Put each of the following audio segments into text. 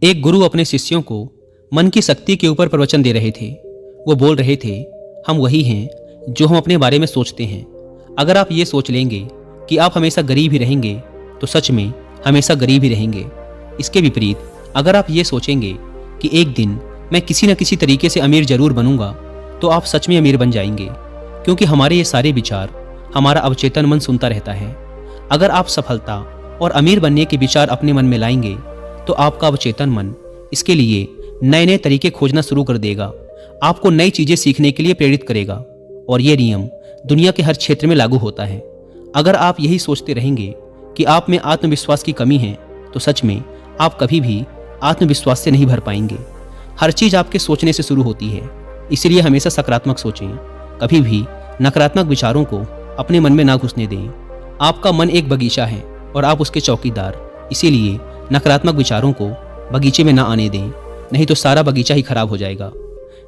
एक गुरु अपने शिष्यों को मन की शक्ति के ऊपर प्रवचन दे रहे थे। वो बोल रहे थे, हम वही हैं जो हम अपने बारे में सोचते हैं। अगर आप ये सोच लेंगे कि आप हमेशा गरीब ही रहेंगे तो सच में हमेशा गरीब ही रहेंगे। इसके विपरीत अगर आप ये सोचेंगे कि एक दिन मैं किसी न किसी तरीके से अमीर जरूर बनूंगा तो आप सच में अमीर बन जाएंगे, क्योंकि हमारे ये सारे विचार हमारा अवचेतन मन सुनता रहता है। अगर आप सफलता और अमीर बनने के विचार अपने मन में लाएंगे तो आपका अवचेतन मन इसके लिए नए नए तरीके खोजना शुरू कर देगा, आपको नई चीजें सीखने के लिए प्रेरित करेगा। और ये नियम दुनिया के हर क्षेत्र में लागू होता है। अगर आप यही सोचते रहेंगे कि आप में आत्मविश्वास की कमी है तो सच में आप कभी भी आत्मविश्वास से नहीं भर पाएंगे। हर चीज आपके सोचने से शुरू होती है, इसलिए हमेशा सकारात्मक सोचें। कभी भी नकारात्मक विचारों को अपने मन में ना घुसने दें। आपका मन एक बगीचा है और आप उसके चौकीदार, इसीलिए नकारात्मक विचारों को बगीचे में ना आने दें, नहीं तो सारा बगीचा ही खराब हो जाएगा।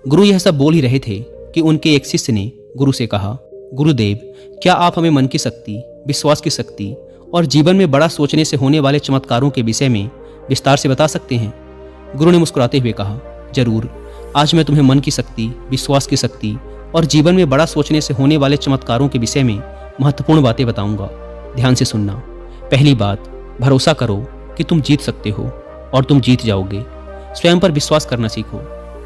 गुरु यह सब बोल ही रहे थे कि उनके एक शिष्य ने गुरु से कहा, गुरुदेव, क्या आप हमें मन की शक्ति, विश्वास की शक्ति और जीवन में बड़ा सोचने से होने वाले चमत्कारों के विषय में विस्तार से बता सकते हैं? गुरु ने मुस्कुराते हुए कहा, जरूर। आज मैं तुम्हें मन की शक्ति, विश्वास की शक्ति और जीवन में बड़ा सोचने से होने वाले चमत्कारों के विषय में महत्वपूर्ण बातें बताऊंगा। ध्यान से सुनना। पहली बात, भरोसा करो कि तुम जीत सकते हो और तुम जीत जाओगे। स्वयं पर विश्वास करना सीखो।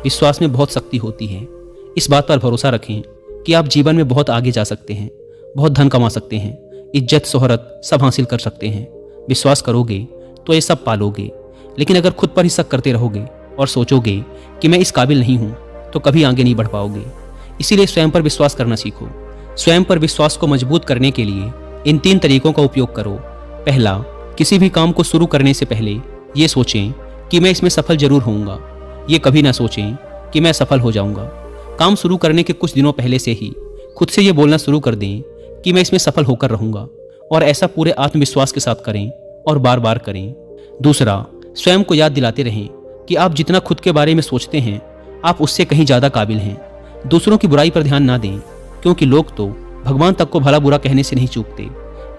विश्वास में बहुत शक्ति होती है। इस बात पर भरोसा रखें कि आप जीवन में बहुत आगे जा सकते हैं, बहुत धन कमा सकते हैं, इज्जत शोहरत सब हासिल कर सकते हैं। विश्वास करोगे तो ये सब पालोगे। लेकिन अगर खुद पर ही शक करते रहोगे और सोचोगे कि मैं इस काबिल नहीं हूं तो कभी आगे नहीं बढ़ पाओगे। इसीलिए स्वयं पर विश्वास करना सीखो। स्वयं पर विश्वास को मजबूत करने के लिए इन 3 तरीकों का उपयोग करो। पहला, किसी भी काम को शुरू करने से पहले ये सोचें कि मैं इसमें सफल जरूर होऊंगा। ये कभी ना सोचें कि मैं सफल हो जाऊंगा। काम शुरू करने के कुछ दिनों पहले से ही खुद से ये बोलना शुरू कर दें कि मैं इसमें सफल होकर रहूंगा, और ऐसा पूरे आत्मविश्वास के साथ करें और बार बार करें। दूसरा, स्वयं को याद दिलाते रहें कि आप जितना खुद के बारे में सोचते हैं आप उससे कहीं ज़्यादा काबिल हैं। दूसरों की बुराई पर ध्यान ना दें, क्योंकि लोग तो भगवान तक को भला बुरा कहने से नहीं चूकते।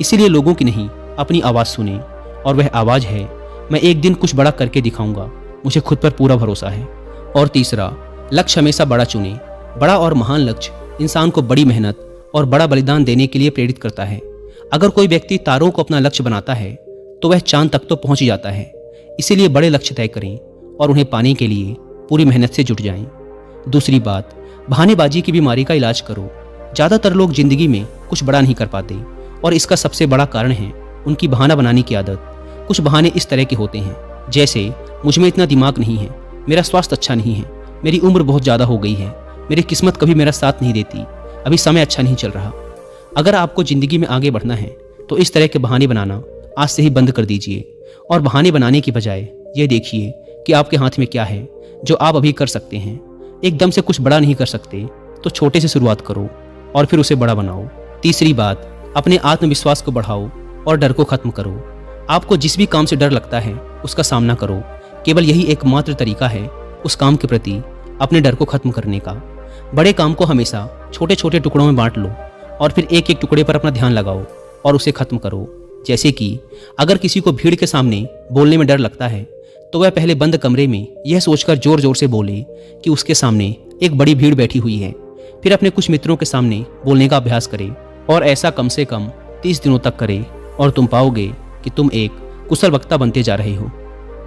इसीलिए लोगों की नहीं, अपनी आवाज़ सुने, और वह आवाज़ है, मैं एक दिन कुछ बड़ा करके दिखाऊंगा, मुझे खुद पर पूरा भरोसा है। और तीसरा, लक्ष्य हमेशा बड़ा चुने। बड़ा और महान लक्ष्य इंसान को बड़ी मेहनत और बड़ा बलिदान देने के लिए प्रेरित करता है। अगर कोई व्यक्ति तारों को अपना लक्ष्य बनाता है तो वह चांद तक तो पहुंच ही जाता है। इसीलिए बड़े लक्ष्य तय करें और उन्हें पाने के लिए पूरी मेहनत से जुट जाएं। दूसरी बात, बहानेबाजी की बीमारी का इलाज करो। ज़्यादातर लोग जिंदगी में कुछ बड़ा नहीं कर पाते, और इसका सबसे बड़ा कारण है उनकी बहाना बनाने की आदत। कुछ बहाने इस तरह के होते हैं, जैसे मुझ में इतना दिमाग नहीं है, मेरा स्वास्थ्य अच्छा नहीं है, मेरी उम्र बहुत ज़्यादा हो गई है, मेरी किस्मत कभी मेरा साथ नहीं देती, अभी समय अच्छा नहीं चल रहा। अगर आपको ज़िंदगी में आगे बढ़ना है तो इस तरह के बहाने बनाना आज से ही बंद कर दीजिए, और बहाने बनाने की बजाय ये देखिए कि आपके हाथ में क्या है जो आप अभी कर सकते हैं। एकदम से कुछ बड़ा नहीं कर सकते तो छोटे से शुरुआत करो और फिर उसे बड़ा बनाओ। तीसरी बात, अपने आत्मविश्वास को बढ़ाओ और डर को खत्म करो। आपको जिस भी काम से डर लगता है उसका सामना करो। केवल यही एकमात्र तरीका है उस काम के प्रति अपने डर को खत्म करने का। बड़े काम को हमेशा छोटे छोटे टुकड़ों में बांट लो और फिर एक एक टुकड़े पर अपना ध्यान लगाओ और उसे खत्म करो। जैसे कि अगर किसी को भीड़ के सामने बोलने में डर लगता है तो वह पहले बंद कमरे में यह सोचकर जोर जोर से बोले कि उसके सामने एक बड़ी भीड़ बैठी हुई है। फिर अपने कुछ मित्रों के सामने बोलने का अभ्यास करे, और ऐसा कम से कम 30 दिनों तक करे, और तुम पाओगे कि तुम एक कुशल वक्ता बनते जा रहे हो।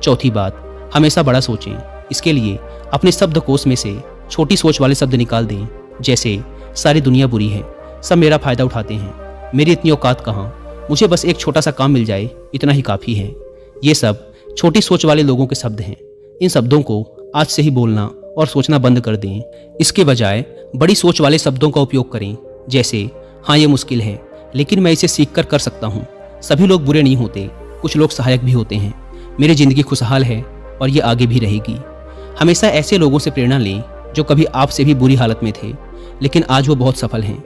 चौथी बात, हमेशा बड़ा सोचें। इसके लिए अपने शब्दकोश में से छोटी सोच वाले शब्द निकाल दें, जैसे सारी दुनिया बुरी है, सब मेरा फायदा उठाते हैं, मेरी इतनी औकात कहाँ, मुझे बस एक छोटा सा काम मिल जाए, इतना ही काफ़ी है। ये सब छोटी सोच वाले लोगों के शब्द हैं। इन शब्दों को आज से ही बोलना और सोचना बंद कर दें। इसके बजाय बड़ी सोच वाले शब्दों का उपयोग करें, जैसे हाँ ये मुश्किल है लेकिन मैं इसे सीख कर सकता हूँ, सभी लोग बुरे नहीं होते, कुछ लोग सहायक भी होते हैं, मेरी ज़िंदगी खुशहाल है और ये आगे भी रहेगी। हमेशा ऐसे लोगों से प्रेरणा लें जो कभी आपसे भी बुरी हालत में थे लेकिन आज वो बहुत सफल हैं।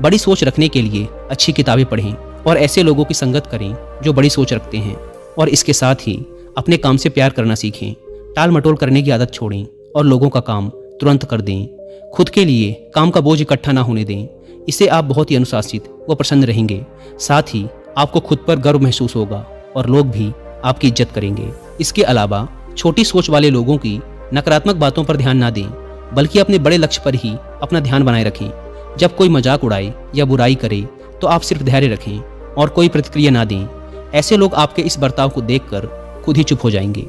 बड़ी सोच रखने के लिए अच्छी किताबें पढ़ें और ऐसे लोगों की संगत करें जो बड़ी सोच रखते हैं, और इसके साथ ही अपने काम से प्यार करना सीखें। टाल मटोल करने की आदत छोड़ें और लोगों का काम तुरंत कर दें। खुद के लिए काम का बोझ इकट्ठा ना होने दें, इससे आप बहुत ही अनुशासित व प्रसन्न रहेंगे। साथ ही आपको खुद पर गर्व महसूस होगा और लोग भी आपकी इज्जत करेंगे। इसके अलावा छोटी सोच वाले लोगों की नकारात्मक बातों पर ध्यान ना दें, बल्कि अपने बड़े लक्ष्य पर ही अपना ध्यान बनाए रखें। जब कोई मजाक उड़ाए या बुराई करे तो आप सिर्फ धैर्य रखें और कोई प्रतिक्रिया ना दें। ऐसे लोग आपके इस बर्ताव को देखकर खुद ही चुप हो जाएंगे।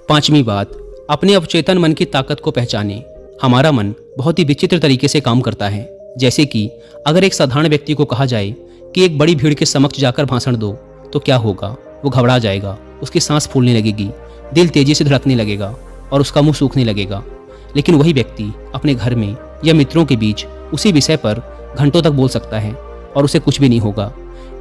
5वीं बात, अपने अवचेतन मन की ताकत को पहचानें। हमारा मन बहुत ही विचित्र तरीके से काम करता है। जैसे कि अगर एक साधारण व्यक्ति को कहा जाए कि एक बड़ी भीड़ के समक्ष जाकर भाषण दो, तो क्या होगा? वो घबरा जाएगा, उसकी सांस फूलने लगेगी, दिल तेजी से धड़कने लगेगा और उसका मुंह सूखने लगेगा। लेकिन वही व्यक्ति अपने घर में या मित्रों के बीच उसी विषय पर घंटों तक बोल सकता है और उसे कुछ भी नहीं होगा।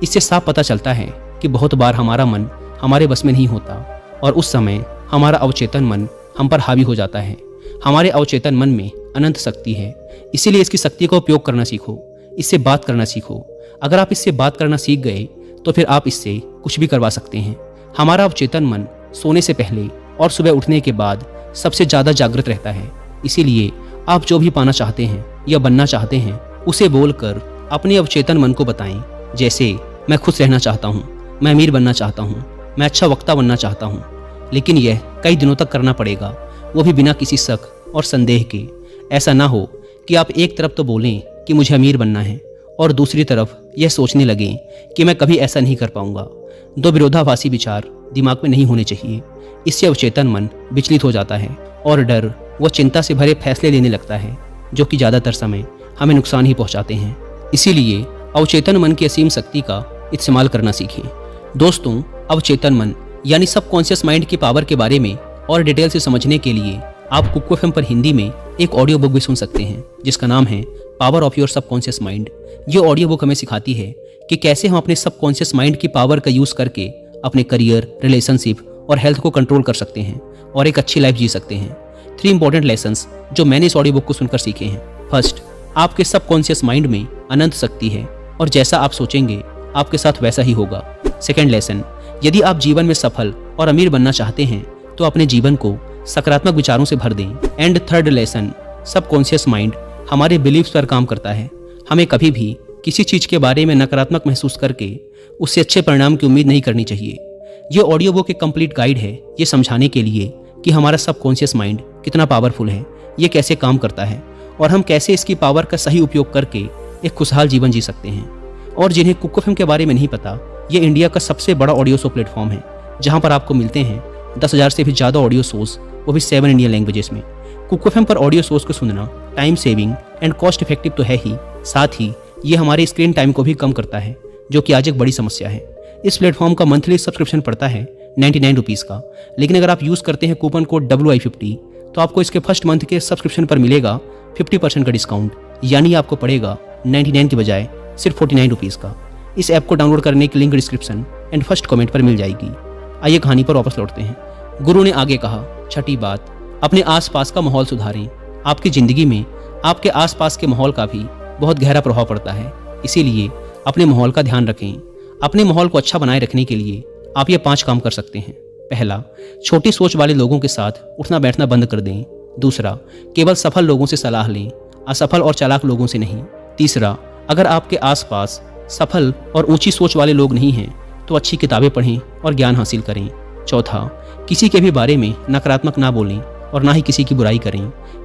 इससे साफ पता चलता है कि बहुत बार हमारा मन हमारे बस में नहीं होता और उस समय हमारा अवचेतन मन हम पर हावी हो जाता है। हमारे अवचेतन मन में अनंत शक्ति है, इसीलिए इसकी शक्ति का उपयोग करना सीखो, इससे बात करना सीखो। अगर आप इससे बात करना सीख गए तो फिर आप इससे कुछ भी करवा सकते हैं। हमारा अवचेतन मन सोने से पहले और सुबह उठने के बाद सबसे ज़्यादा जागृत रहता है। इसीलिए आप जो भी पाना चाहते हैं या बनना चाहते हैं उसे बोलकर अपने अवचेतन मन को बताएं। जैसे मैं खुश रहना चाहता हूँ, मैं अमीर बनना चाहता हूँ, मैं अच्छा वक्ता बनना चाहता हूँ। लेकिन यह कई दिनों तक करना पड़ेगा, वो भी बिना किसी शक और संदेह के। ऐसा ना हो कि आप एक तरफ तो बोलें कि मुझे अमीर बनना है और दूसरी तरफ यह सोचने लगें कि मैं कभी ऐसा नहीं कर पाऊंगा। दो विरोधाभासी विचार दिमाग में नहीं होने चाहिए। इससे अवचेतन मन विचलित हो जाता है और डर व चिंता से भरे फैसले लेने लगता है, जो कि ज़्यादातर समय हमें नुकसान ही पहुंचाते हैं। इसीलिए अवचेतन मन की असीम शक्ति का इस्तेमाल करना सीखें। दोस्तों, अवचेतन मन यानी सबकॉन्शियस माइंड की पावर के बारे में और डिटेल से समझने के लिए आप कुकू एफएम पर हिंदी में एक ऑडियो बुक भी सुन सकते हैं, जिसका नाम है power of your subconscious mind. ये ऑडियो बुक हमें सिखाती है कि कैसे हम अपने सबकॉन्शियस माइंड की पावर का यूज़ करके अपने करियर, रिलेशनशिप और हेल्थ को कंट्रोल कर सकते हैं और एक अच्छी लाइफ जी सकते हैं। 3 इंपॉर्टेंट लेसन्स जो मैंने इस ऑडियो बुक को सुनकर सीखे हैं। फर्स्ट, आपके सबकॉन्शियस माइंड में अनंत शक्ति है और जैसा आप सोचेंगे आपके साथ वैसा ही होगा। सेकेंड लेसन, यदि आप जीवन में सफल और अमीर बनना चाहते हैं तो अपने जीवन को सकारात्मक विचारों से भर दें। And third lesson, subconscious mind हमारे बिलीव्स पर काम करता है। हमें कभी भी किसी चीज़ के बारे में नकारात्मक महसूस करके उससे अच्छे परिणाम की उम्मीद नहीं करनी चाहिए। ये ऑडियो बुक एक कंप्लीट गाइड है ये समझाने के लिए कि हमारा सबकॉन्शियस माइंड कितना पावरफुल है, ये कैसे काम करता है और हम कैसे इसकी पावर का सही उपयोग करके एक खुशहाल जीवन जी सकते हैं। और जिन्हें कुकू एफएम के बारे में नहीं पता, ये इंडिया का सबसे बड़ा ऑडियो शो प्लेटफॉर्म है, जहाँ पर आपको मिलते हैं 10,000 से भी ज़्यादा ऑडियो शोज, वो भी 7 इंडियन लैंग्वेजेस में। कुकू एफएम पर ऑडियो शोज को सुनना time saving and cost effective तो है ही, साथ ही ये हमारे स्क्रीन टाइम को भी कम करता है, जो कि आज एक बड़ी समस्या है। इस प्लेटफॉर्म का मंथली सब्सक्रिप्शन पड़ता है 99 रुपीज़ का, लेकिन अगर आप यूज़ करते हैं कूपन कोड WI50 तो आपको इसके फर्स्ट मंथ के सब्सक्रिप्शन पर मिलेगा 50% का डिस्काउंट, यानी आपको पड़ेगा 99 की बजाय सिर्फ 49 रुपीज़ का। इस ऐप को डाउनलोड करने की link description and first comment पर मिल जाएगी। आइए कहानी पर वापस लौटते हैं। गुरु ने आगे कहा, छठी बात, अपने आसपास का माहौल सुधारें। आपकी ज़िंदगी में आपके आसपास के माहौल का भी बहुत गहरा प्रभाव पड़ता है, इसीलिए अपने माहौल का ध्यान रखें। अपने माहौल को अच्छा बनाए रखने के लिए आप ये 5 काम कर सकते हैं। पहला, छोटी सोच वाले लोगों के साथ उठना बैठना बंद कर दें। दूसरा, केवल सफल लोगों से सलाह लें, असफल और चालाक लोगों से नहीं। तीसरा, अगर आपके आसपास सफल और ऊंची सोच वाले लोग नहीं हैं तो अच्छी किताबें पढ़ें और ज्ञान हासिल करें। चौथा, किसी के भी बारे में नकारात्मक ना बोलें और ना ही किसी की बुराई करें।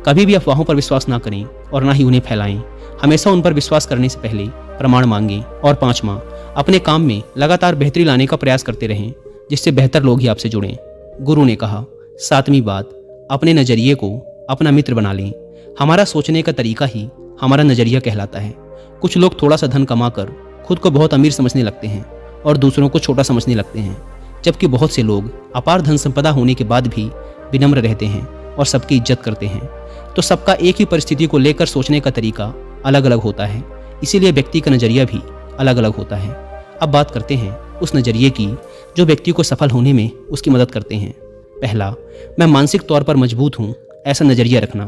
कभी भी अफवाहों पर विश्वास ना करें और ना ही उन्हें फैलाएं। हमेशा उन पर विश्वास करने से पहले प्रमाण मांगें। और 5वां, अपने काम में लगातार बेहतरी लाने का प्रयास करते रहें, जिससे बेहतर लोग ही आपसे जुड़ें। गुरु ने कहा, 7वीं बात, अपने नज़रिए को अपना मित्र बना लें। हमारा सोचने का तरीका ही हमारा नज़रिया कहलाता है। कुछ लोग थोड़ा सा धन कमाकर खुद को बहुत अमीर समझने लगते हैं और दूसरों को छोटा समझने लगते हैं, जबकि बहुत से लोग अपार धन संपदा होने के बाद भी विनम्र रहते हैं और सबकी इज्जत करते हैं। तो सबका एक ही परिस्थिति को लेकर सोचने का तरीका अलग अलग होता है, इसीलिए व्यक्ति का नज़रिया भी अलग अलग होता है। अब बात करते हैं उस नज़रिए की जो व्यक्ति को सफल होने में उसकी मदद करते हैं। पहला, मैं मानसिक तौर पर मजबूत हूँ, ऐसा नज़रिया रखना।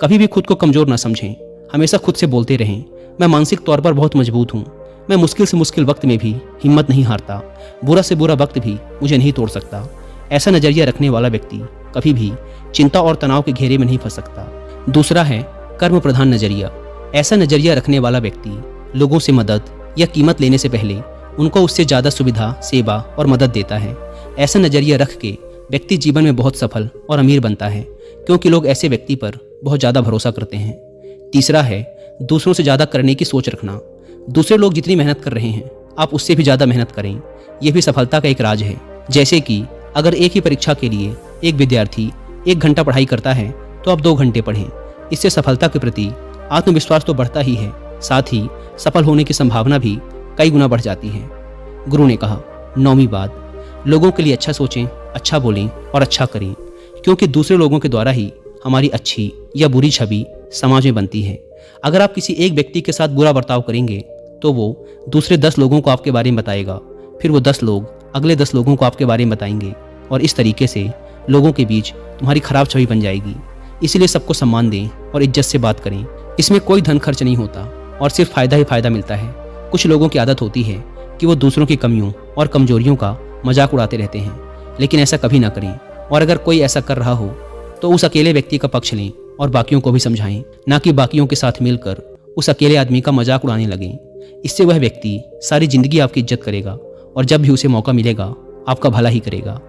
कभी भी खुद को कमज़ोर ना समझें, हमेशा खुद से बोलते रहें, मैं मानसिक तौर पर बहुत मजबूत हूँ, मैं मुश्किल से मुश्किल वक्त में भी हिम्मत नहीं हारता, बुरा से बुरा वक्त भी मुझे नहीं तोड़ सकता। ऐसा नज़रिया रखने वाला व्यक्ति कभी भी चिंता और तनाव के घेरे में नहीं फंस सकता। दूसरा है कर्म प्रधान नज़रिया। ऐसा नज़रिया रखने वाला व्यक्ति लोगों से मदद या कीमत लेने से पहले उनको उससे ज़्यादा सुविधा, सेवा और मदद देता है। ऐसा नज़रिया रख के व्यक्ति जीवन में बहुत सफल और अमीर बनता है, क्योंकि लोग ऐसे व्यक्ति पर बहुत ज़्यादा भरोसा करते हैं। तीसरा है दूसरों से ज़्यादा करने की सोच रखना। दूसरे लोग जितनी मेहनत कर रहे हैं आप उससे भी ज़्यादा मेहनत करें। यह भी सफलता का एक राज है। जैसे कि अगर एक ही परीक्षा के लिए एक विद्यार्थी 1 घंटा पढ़ाई करता है तो आप 2 घंटे पढ़ें। इससे सफलता के प्रति आत्मविश्वास तो बढ़ता ही है, साथ ही सफल होने की संभावना भी कई गुना बढ़ जाती है। गुरु ने कहा, 9वीं बात, लोगों के लिए अच्छा सोचें, अच्छा बोलें और अच्छा करें, क्योंकि दूसरे लोगों के द्वारा ही हमारी अच्छी या बुरी छवि समाज में बनती है। अगर आप किसी एक व्यक्ति के साथ बुरा बर्ताव करेंगे तो वो दूसरे 10 लोगों को आपके बारे में बताएगा, फिर वो 10 लोग अगले 10 लोगों को आपके बारे में बताएंगे और इस तरीके से लोगों के बीच तुम्हारी खराब छवि बन जाएगी। इसीलिए सबको सम्मान दें और इज्जत से बात करें। इसमें कोई धन खर्च नहीं होता और सिर्फ फ़ायदा ही फ़ायदा मिलता है। कुछ लोगों की आदत होती है कि वो दूसरों की कमियों और कमजोरियों का मजाक उड़ाते रहते हैं, लेकिन ऐसा कभी ना करें। और अगर कोई ऐसा कर रहा हो तो उस अकेले व्यक्ति का पक्ष लें और बाकियों को भी समझाएं, ना कि बाकियों के साथ मिलकर उस अकेले आदमी का मजाक उड़ाने लगें। इससे वह व्यक्ति सारी जिंदगी आपकी इज्जत करेगा और जब भी उसे मौका मिलेगा आपका भला ही करेगा।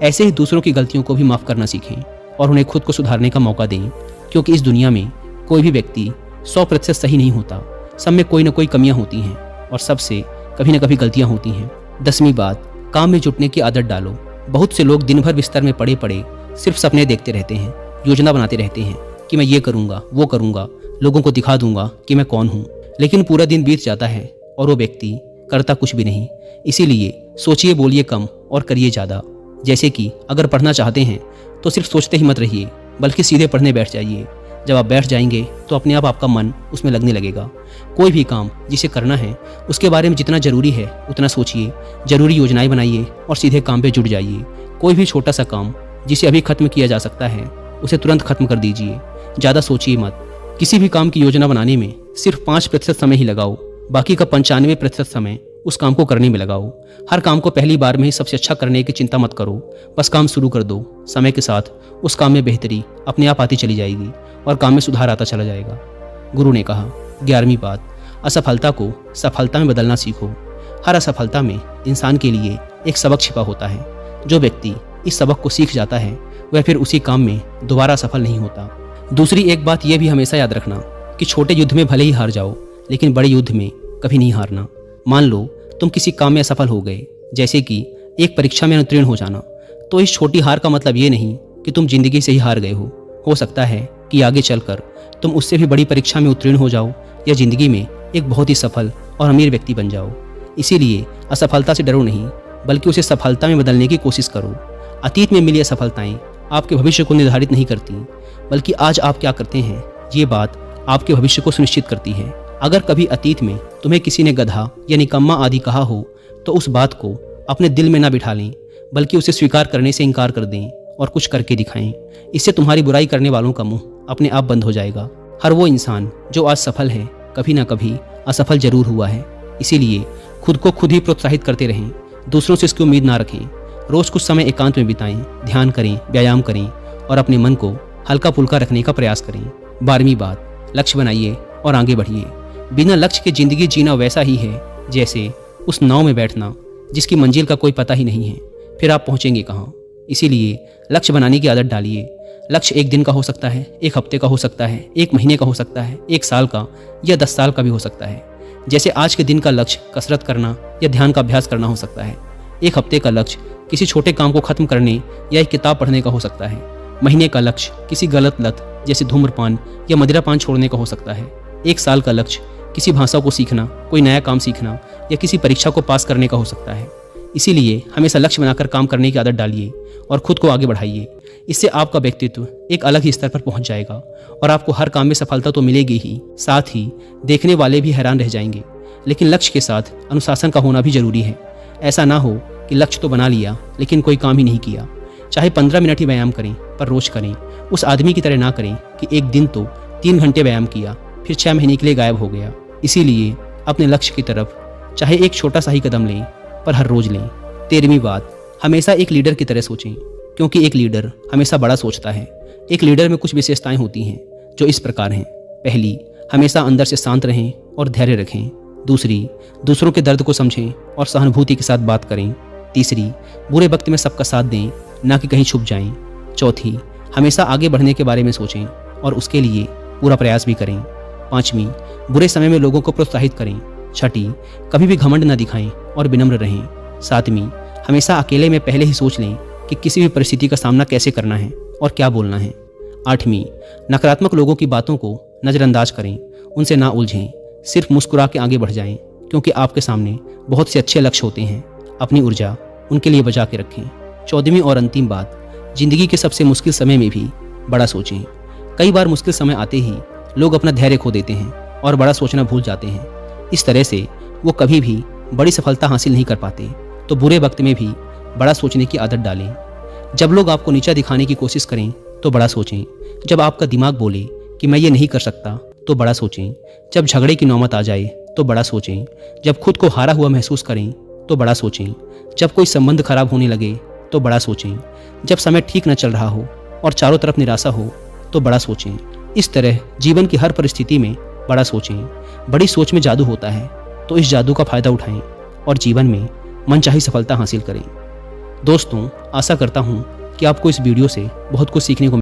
ऐसे ही दूसरों की गलतियों को भी माफ़ करना सीखें और उन्हें खुद को सुधारने का मौका दें, क्योंकि इस दुनिया में कोई भी व्यक्ति 100% सही नहीं होता। सब में कोई ना कोई कमियां होती हैं और सबसे कभी ना कभी गलतियां होती हैं। 10वीं बात, काम में जुटने की आदत डालो। बहुत से लोग दिन भर बिस्तर में पड़े पड़े सिर्फ सपने देखते रहते हैं, योजना बनाते रहते हैं कि मैं ये करूँगा, वो करूँगा, लोगों को दिखा दूंगा कि मैं कौन हूँ, लेकिन पूरा दिन बीत जाता है और वो व्यक्ति करता कुछ भी नहीं। इसीलिए सोचिए, बोलिए कम और करिए ज़्यादा। जैसे कि अगर पढ़ना चाहते हैं तो सिर्फ सोचते ही मत रहिए, बल्कि सीधे पढ़ने बैठ जाइए। जब आप बैठ जाएंगे तो अपने आप आपका मन उसमें लगने लगेगा। कोई भी काम जिसे करना है उसके बारे में जितना ज़रूरी है उतना सोचिए, ज़रूरी योजनाएं बनाइए और सीधे काम पे जुट जाइए। कोई भी छोटा सा काम जिसे अभी खत्म किया जा सकता है उसे तुरंत खत्म कर दीजिए। ज़्यादा सोचिए मत। किसी भी काम की योजना बनाने में सिर्फ 5% समय ही लगाओ, बाकी का 95% समय उस काम को करने में लगाओ। हर काम को पहली बार में ही सबसे अच्छा करने की चिंता मत करो, बस काम शुरू कर दो। समय के साथ उस काम में बेहतरी अपने आप आती चली जाएगी और काम में सुधार आता चला जाएगा। गुरु ने कहा, 11वीं बात, असफलता को सफलता में बदलना सीखो। हर असफलता में इंसान के लिए एक सबक छिपा होता है। जो व्यक्ति इस सबक को सीख जाता है वह फिर उसी काम में दोबारा सफल नहीं होता। दूसरी एक बात यह भी हमेशा याद रखना कि छोटे युद्ध में भले ही हार जाओ, लेकिन बड़े युद्ध में कभी नहीं हारना। मान लो तुम किसी काम में असफल हो गए, जैसे कि एक परीक्षा में अनुत्तीर्ण हो जाना, तो इस छोटी हार का मतलब ये नहीं कि तुम जिंदगी से ही हार गए हो। हो सकता है कि आगे चलकर तुम उससे भी बड़ी परीक्षा में उत्तीर्ण हो जाओ या जिंदगी में एक बहुत ही सफल और अमीर व्यक्ति बन जाओ। इसीलिए असफलता से डरो नहीं, बल्कि उसे सफलता में बदलने की कोशिश करो। अतीत में मिली असफलताएं आपके भविष्य को निर्धारित नहीं करती, बल्कि आज आप क्या करते हैं ये बात आपके भविष्य को सुनिश्चित करती है। अगर कभी अतीत में तुम्हें किसी ने गधा या निकम्मा आदि कहा हो तो उस बात को अपने दिल में ना बिठा लें, बल्कि उसे स्वीकार करने से इनकार कर दें और कुछ करके दिखाएं। इससे तुम्हारी बुराई करने वालों का मुंह अपने आप बंद हो जाएगा। हर वो इंसान जो आज सफल है कभी ना कभी असफल जरूर हुआ है। इसीलिए खुद को खुद ही प्रोत्साहित करते रहें, दूसरों से इसकी उम्मीद ना रखें। रोज कुछ समय एकांत में बिताएं, ध्यान करें, व्यायाम करें और अपने मन को हल्का फुल्का रखने का प्रयास करें। 12वीं बात, लक्ष्य बनाइए और आगे बढ़िए। बिना लक्ष्य के जिंदगी जीना वैसा ही है जैसे उस नाव में बैठना जिसकी मंजिल का कोई पता ही नहीं है, फिर आप पहुंचेंगे कहाँ। इसीलिए लक्ष्य बनाने की आदत डालिए। लक्ष्य 1 दिन का हो सकता है, 1 हफ्ते का हो सकता है, 1 महीने का हो सकता है, 1 साल का या 10 साल का भी हो सकता है। जैसे आज के दिन का लक्ष्य कसरत करना या ध्यान का अभ्यास करना हो सकता है। 1 हफ्ते का लक्ष्य किसी छोटे काम को खत्म करने या एक किताब पढ़ने का हो सकता है। महीने का लक्ष्य किसी गलत लत जैसे धूम्रपान या मदिरापान छोड़ने का हो सकता है। 1 साल का लक्ष्य किसी भाषा को सीखना, कोई नया काम सीखना या किसी परीक्षा को पास करने का हो सकता है। इसीलिए हमेशा लक्ष्य बनाकर काम करने की आदत डालिए और खुद को आगे बढ़ाइए। इससे आपका व्यक्तित्व एक अलग ही स्तर पर पहुंच जाएगा और आपको हर काम में सफलता तो मिलेगी ही, साथ ही देखने वाले भी हैरान रह जाएंगे। लेकिन लक्ष्य के साथ अनुशासन का होना भी जरूरी है। ऐसा ना हो कि लक्ष्य तो बना लिया लेकिन कोई काम ही नहीं किया। चाहे 15 मिनट ही व्यायाम करें, पर रोज करें। उस आदमी की तरह ना करें कि एक दिन तो 3 घंटे व्यायाम किया फिर 6 महीने के लिए गायब हो गया। इसीलिए अपने लक्ष्य की तरफ चाहे एक छोटा सा ही कदम लें, पर हर रोज लें। 13वीं बात, हमेशा एक लीडर की तरह सोचें, क्योंकि एक लीडर हमेशा बड़ा सोचता है। एक लीडर में कुछ विशेषताएं होती हैं जो इस प्रकार हैं। पहली, हमेशा अंदर से शांत रहें और धैर्य रखें। दूसरी, दूसरों के दर्द को समझें और सहानुभूति के साथ बात करें। तीसरी, बुरे वक्त में सबका साथ दें ना कि कहीं छुप जाएं। चौथी, हमेशा आगे बढ़ने के बारे में सोचें और उसके लिए पूरा प्रयास भी करें। पाँचवीं, बुरे समय में लोगों को प्रोत्साहित करें। छठी, कभी भी घमंड न दिखाएं और विनम्र रहें। सातवीं, हमेशा अकेले में पहले ही सोच लें कि किसी भी परिस्थिति का सामना कैसे करना है और क्या बोलना है। आठवीं, नकारात्मक लोगों की बातों को नज़रअंदाज करें, उनसे ना उलझें, सिर्फ मुस्कुरा के आगे बढ़ जाएं, क्योंकि आपके सामने बहुत से अच्छे लक्ष्य होते हैं। अपनी ऊर्जा उनके लिए बचा के रखें। चौदहवीं और अंतिम बात, जिंदगी के सबसे मुश्किल समय में भी बड़ा सोचें। कई बार मुश्किल समय आते ही लोग अपना धैर्य खो देते हैं और बड़ा सोचना भूल जाते हैं। इस तरह से वो कभी भी बड़ी सफलता हासिल नहीं कर पाते। तो बुरे वक्त में भी बड़ा सोचने की आदत डालें। जब लोग आपको नीचा दिखाने की कोशिश करें तो बड़ा सोचें। जब आपका दिमाग बोले कि मैं ये नहीं कर सकता तो बड़ा सोचें। जब झगड़े की नौबत आ जाए तो बड़ा सोचें। जब खुद को हारा हुआ महसूस करें तो बड़ा सोचें। जब कोई संबंध खराब होने लगे तो बड़ा सोचें। जब समय ठीक न चल रहा हो और चारों तरफ निराशा हो तो बड़ा सोचें। इस तरह जीवन की हर परिस्थिति में बड़ा सोचें। बड़ी सोच में जादू होता है, तो इस जादू का फायदा उठाएं और जीवन में मनचाही सफलता हासिल करें। दोस्तों, आशा करता हूँ कि आपको इस वीडियो से बहुत कुछ सीखने को